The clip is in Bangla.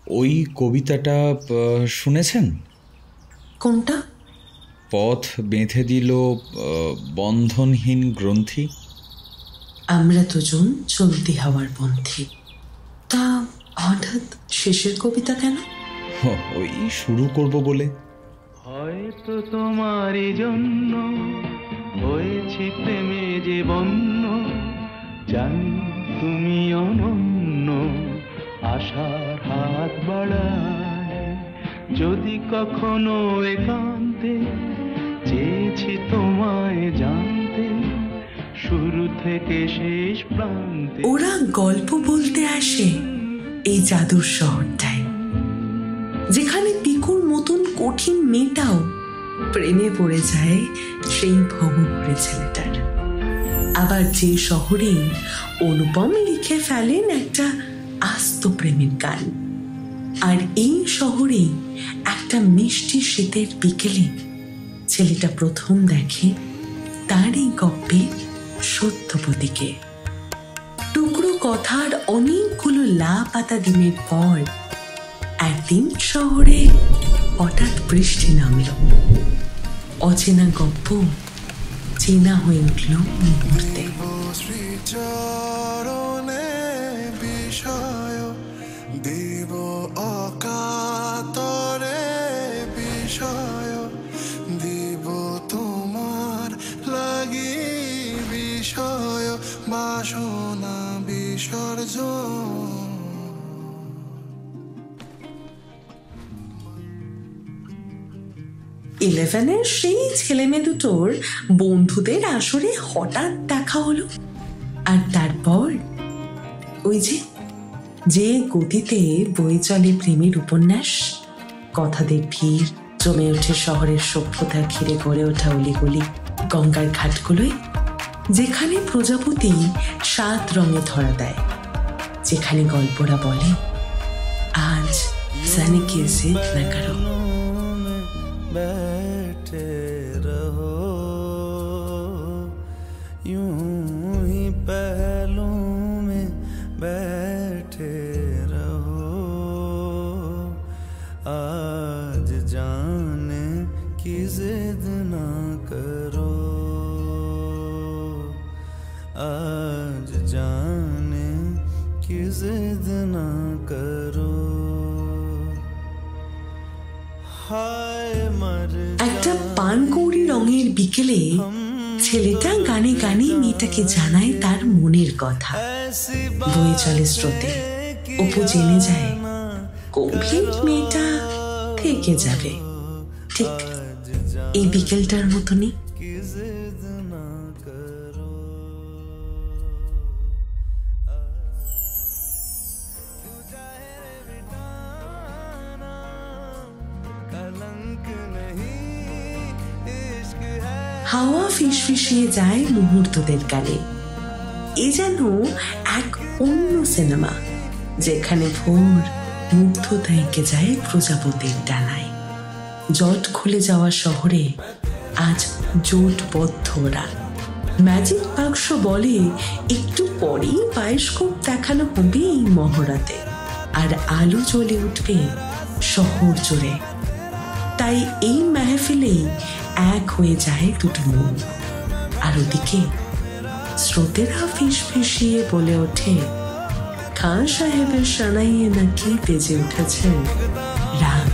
ওই কবিতাটা শুনেছেন? কোনটা? পথ বেঁধে দিল বন্ধনহীন গ্রন্থি, আমরা দুজন চলতি হওয়ার পন্থী। তা হঠাৎ শেষের কবিতা কেন? ওই শুরু করব বলে। হয়তো তোমারই জন্য হয়েছি প্রেমে যে বন্য, জানি তুমি অনন্য, আশার হাত বাড়ায় যদি কখনো একান্তে চেয়েছি তোমায় জানতে, শুরু থেকে শেষ প্রান্তে। ওরা গল্প বলতে আসে এই জাদুর শহরটায়, যেখানে পিকুর মতন কঠিন মেয়েটাও প্রেমে পড়ে যায় সেই ভবঘুরে ছেলেটার। আবার যে শহরে অনুপম লিখে ফেলেন একটা আস্ত প্রেমের গান। আর এই শহরে একটা মিষ্টি শীতের বিকেলে ছেলেটা প্রথম দেখে তার এই গপ্পে সত্যবতীকে। টুকরো কথার অনেকগুলো লাপাতা দিনের পর একদিন শহরে হঠাৎ বৃষ্টি নামল। অচেনা গপ্প চেনা হয়ে উঠল মুহূর্তে। দেব অকাতরে বিষয়, দেব তোমার লাগি বিষয়, বাসনা বিসর্জন। ইলেভেনের সেই ছেলে মেয়ে দুটোর বন্ধুদের আসরে হঠাৎ দেখা হলো। আর তারপর ওই যে গতিতে বয়ে চলে প্রেমের উপন্যাস, কথাদের ভিড় জমে ওঠে শহরের সভ্যতা ঘিরে গড়ে ওঠা অলিগলি, গঙ্গার ঘাটগুলোয়, যেখানে প্রজাপতি 7 রঙে ধরা দেয়, যেখানে গল্পরা বলে আজ জানে কে জিদ না করো। बैठे रहो यूं ही पहलू में बैठे रहो, आज जाने की जिद ना करो, आज जाने की जिद ना करो। একটা পানকৌড়ি রঙের বিকেলে ছেলেটা গানে গানে মেয়েটাকে জানায় তার মনের কথা। বয়ে চলে স্রোতে, অপু জেনে যায় গম্ভীর মেয়েটা থেকে যাবে, ঠিক এই বিকেলটার মতনই। হাওয়া ফিসফিসিয়ে যায় মুহূর্তদের গানে। এ যেন এক অন্য সিনেমা, যেখানে ভোর মুগ্ধতা এঁকে যায় প্রজাপতির ডানায়। জট খুলে যাওয়া শহরে আজ জোটবদ্ধ ওরা। ম্যাজিক বাক্স বলে একটু পরেই বায়োস্কোপ দেখানো হবে এই মহড়াতে, আর আলো জ্বলে উঠবে শহর জুড়ে। তাই এই মেহফিলেই এক হয়ে যায় দুটো মন। আর ওদিকে স্রোতেরা ফিসফিসিয়ে বলে ওঠে, খান সাহেবের সানাইয়ে নাকি বেজে উঠেছে রাগ।